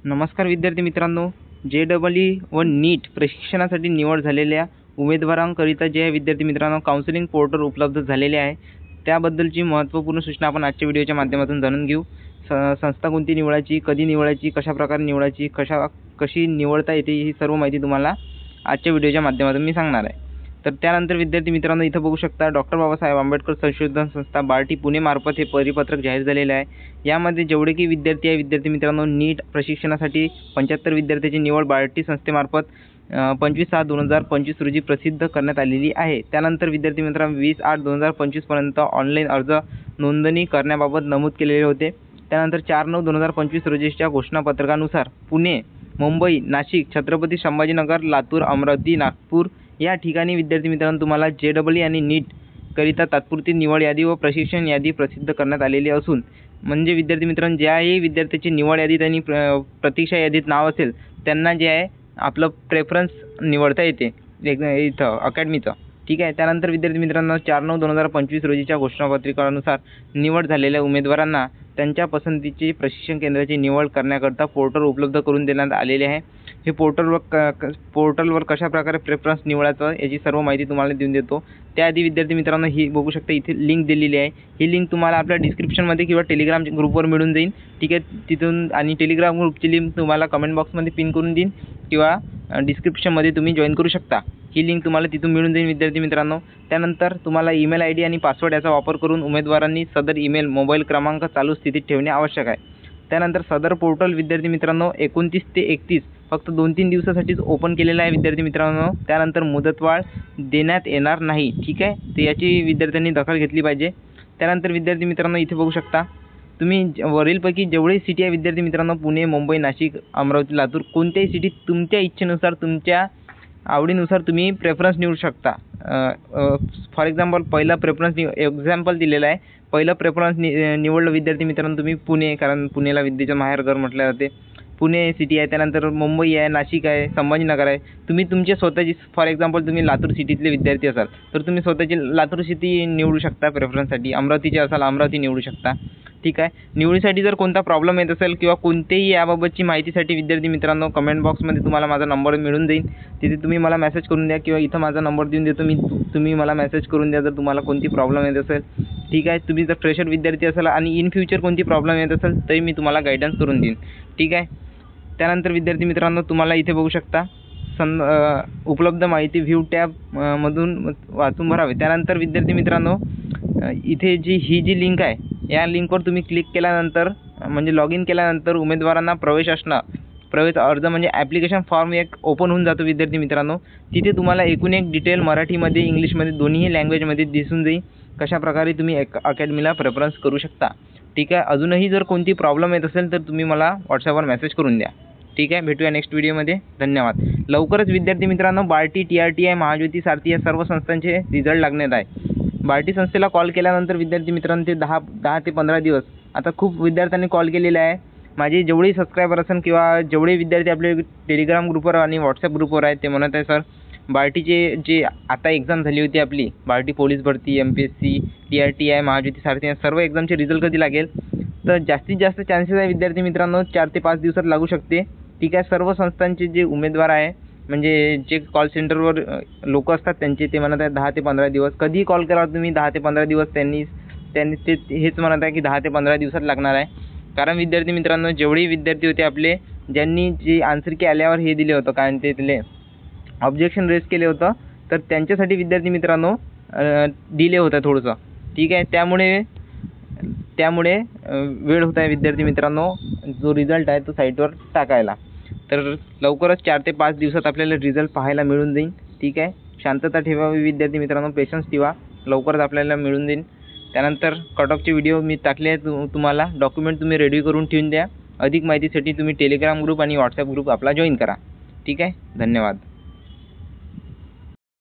नमस्कार विद्यार्थी मित्रांनो, JEE व नीट प्रशिक्षणासाठी निवड झालेल्या उमेदवारांकरिता जे विद्यार्थी मित्रांनो काउन्सिलिंग पोर्टल उपलब्ध झालेले आहे त्याबद्दलची महत्त्वपूर्ण सूचना आपण आजच्या व्हिडिओच्या माध्यमातून जाणून घेऊ। संस्था कोणती निवडायची, कधी निवडायची, कशा प्रकारे निवडायची, कशी निवडता येते ही सर्व माहिती तुम्हाला आजच्या व्हिडिओच्या माध्यमातून मी सांगणार आहे। तर त्यानंतर विद्यार्थी मित्रांनो इथे बघू शकता डॉक्टर बाबासाहेब आंबेडकर संशोधन संस्था बार्टी पुणे मार्फत हे परिपत्रक जाहीर झालेले आहे। यामध्ये जेवढे की विद्यार्थी आहे विद्यार्थी मित्रांनो नीट प्रशिक्षणासाठी 75 विद्यार्थ्यांची निवड बार्टी संस्थेमार्फत 25/6/2025 रोजी प्रसिद्ध करण्यात आलेली आहे। त्यानंतर विद्यार्थी मित्रांनो 20/8/2025 पर्यंत ऑनलाईन अर्ज नोंदणी करण्याबाबत नमूद केलेले होते। त्यानंतर 4/9/2025 रोजीच्या घोषणापत्रकानुसार पुणे, मुंबई, नाशिक, छत्रपती संभाजीनगर, लातूर, अमरावती, नागपूर या ठिकाणी विद्यार्थी मित्रांनो तुम्हाला JEE आणि नीट करिता तात्पुरती निवड यादी व प्रशिक्षण यादी प्रसिद्ध करण्यात आलेली असून म्हणजे विद्यार्थी मित्रांनो ज्याही विद्यार्थ्याची निवड यादीत आणि प्रतीक्षा यादीत नाव असेल त्यांना जे आहे आपलं प्रेफरन्स निवडता येते इथं अकॅडमीचं, ठीक आहे। त्यानंतर विद्यार्थी मित्रांनो 4/9/2025 रोजीच्या घोषणापत्रकानुसार निवड झालेल्या उमेदवारांना त्यांच्या पसंतीची प्रशिक्षण केंद्राची निवड करण्याकरता पोर्टल उपलब्ध करून देण्यात आलेले आहे। हे पोर्टलवर कशा प्रकारे प्रेफरन्स निवडायचं याची सर्व माहिती तुम्हाला देऊन देतो। त्याआधी विद्यार्थी मित्रांनो ही बघू शकता इथे लिंक दिलेली आहे। ही लिंक तुम्हाला आपल्या डिस्क्रिप्शनमध्ये किंवा टेलिग्राम ग्रुपवर मिळून जाईल, ठीक आहे। तिथून आणि टेलिग्राम ग्रुपची लिंक तुम्हाला कमेंट बॉक्समध्ये पिन करून देईन किंवा डिस्क्रिप्शनमध्ये तुम्ही जॉईन करू शकता। ही लिंक तुम्हाला तिथून मिळून जाईल विद्यार्थी मित्रांनो। त्यानंतर तुम्हाला ईमेल ID आणि पासवर्ड याचा वापर करून उमेदवारांनी सदर ईमेल मोबाईल क्रमांक चालू स्थितीत ठेवणे आवश्यक आहे। त्यानंतर सदर पोर्टल विद्यार्थी मित्रांनो 29 ते 31 फक्त 2-3 दिवसासाठीच ओपन केलेला आहे विद्यार्थी मित्रांनो। त्यानंतर मुदतवाढ देण्यात येणार नाही, ठीक आहे। तर याची विद्यार्थ्यांनी दखल घेतली पाहिजे। त्यानंतर विद्यार्थी मित्रांनो इथे बघू शकता तुम्ही वरीलपैकी जेवढे सिटी आहे विद्यार्थी मित्रांनो पुणे, मुंबई, नाशिक, अमरावती, लातूर कोणत्याही सिटीत तुमच्या इच्छेनुसार तुमच्या आवडीनुसार तुम्ही प्रेफरन्स निवडू शकता। फॉर एक्झाम्पल पहिला प्रेफरन्स एक्झाम्पल दिलेला आहे। पहिलं प्रेफरन्स निवडलं विद्यार्थी मित्रांनो तुम्ही पुणे, कारण पुणेला विद्येचं माहेरघर म्हटलं जाते। पुणे सिटी आहे, त्यानंतर मुंबई आहे, नाशिक आहे, संभाजीनगर आहे। तुम्ही तुमची स्वतःची फॉर एक्झाम्पल तुम्ही लातूर सिटीतले विद्यार्थी असाल तर तुम्ही स्वतःची लातूर सिटी निवडू शकता प्रेफरन्ससाठी। अमरावतीचे असाल अमरावती निवडू शकता, ठीक आहे। निवडीसाठी जर कोणता प्रॉब्लेम येत असेल किंवा कोणतेही याबाबतची माहितीसाठी विद्यार्थी मित्रांनो कमेंट बॉक्समध्ये तुम्हाला माझा नंबर मिळून जाईल, तिथे तुम्ही मला मेसेज करून द्या किंवा इथं माझा नंबर देऊन देतो मी, तुम्ही मला मेसेज करून द्या जर तुम्हाला कोणती प्रॉब्लेम येत असेल, ठीक आहे। तुम्ही जर फ्रेशर विद्यार्थी असाल आणि इन फ्युचर कोणती प्रॉब्लेम येत असेल तरी मी तुम्हाला गाईडन्स करून देईन, ठीक आहे। त्यानंतर विद्यार्थी मित्रांनो तुम्हाला इथे बघू शकता उपलब्ध माहिती व्ह्यू टॅब मधून वाचून भरावे। त्यानंतर विद्यार्थी मित्रांनो इथे ही जी लिंक आहे या लिंकवर तुम्ही क्लिक केल्यानंतर म्हणजे लॉग इन केल्यानंतर उमेदवारांना प्रवेश अर्ज म्हणजे ॲप्लिकेशन फॉर्म एक ओपन होऊन जातो विद्यार्थी मित्रांनो। तिथे तुम्हाला एकूण एक डिटेल मराठीमध्ये इंग्लिशमध्ये दोन्ही लँग्वेजमध्ये दिसून जाईल कशा प्रकारे तुम्ही अकॅडमीला प्रेफरन्स करू शकता, ठीक आहे। अजूनही जर कोणती प्रॉब्लेम येत असेल तर तुम्ही मला व्हॉट्सॲपवर मेसेज करून द्या, ठीक आहे। भेटूया नेक्स्ट व्हिडिओमध्ये, धन्यवाद। लवकरच विद्यार्थी मित्रांनो बार्टी, TRTI, महाज्योती सारथी या सर्व संस्थांचे रिझल्ट लागण्यात आहे। बार्टी संस्थेला कॉल केल्यानंतर विद्यार्थी मित्रांनो ते 10 ते 15 दिवस, आता खूप विद्यार्थ्यांनी कॉल केलेला आहे। माझे जेवढे सबस्क्रायबर असेल किंवा जेवढे विद्यार्थी आपले टेलिग्राम ग्रुपवर आणि व्हॉट्सॲप ग्रुपवर आहेत ते म्हणत आहे सर बार्टीचे जे आता एक्झाम झाली होती आपली बार्टी पोलीस भरती, MPSC, TRTI, महाज्योती सारथी या सर्व एक्झामचे रिझल्ट कधी लागेल तर जास्तीत जास्त चान्सेस आहे विद्यार्थी मित्रांनो 4 ते 5 दिवसात लागू शकते, ठीक आहे। सर्व संस्थांचे जे उमेदवार आहे म्हणजे जे कॉल सेंटरवर लोक असतात त्यांचे ते म्हणत आहेत 10 ते 15 दिवस। कधीही कॉल करा तुम्ही 10 ते 15 दिवस, त्यांनी ते हेच म्हणत आहे की 10 ते 15 दिवसात लागणार आहे। कारण विद्यार्थी मित्रांनो जेवढे विद्यार्थी होते आपले ज्यांनी जे आन्सर की आल्यावर हे दिले होतं काय ते दिले ऑब्जेक्शन रेज केले होतं तर त्यांच्यासाठी विद्यार्थी मित्रांनो डिले होतं थोडंसं, ठीक आहे। त्यामुळे वेळ होत आहे विद्यार्थी मित्रांनो जो रिझल्ट आहे तो साईटवर टाकायला। तर लवकरच 4 ते 5 दिवसात आपल्याला रिझल्ट पाहायला मिळून जाईल, ठीक आहे। शांतता ठेवावी विद्यार्थी मित्रांनो, पेशन्स ठेवा, लवकरच आपल्याला मिळून जाईल। त्यानंतर कट ऑफचे व्हिडिओ मी टाकले आहे तुम्हाला, डॉक्युमेंट तुम्ही रेडी करून ठेवून द्या। अधिक माहितीसाठी तुम्ही टेलिग्राम ग्रुप आणि व्हॉट्सॲप ग्रुप आपला जॉईन करा, ठीक आहे। धन्यवाद।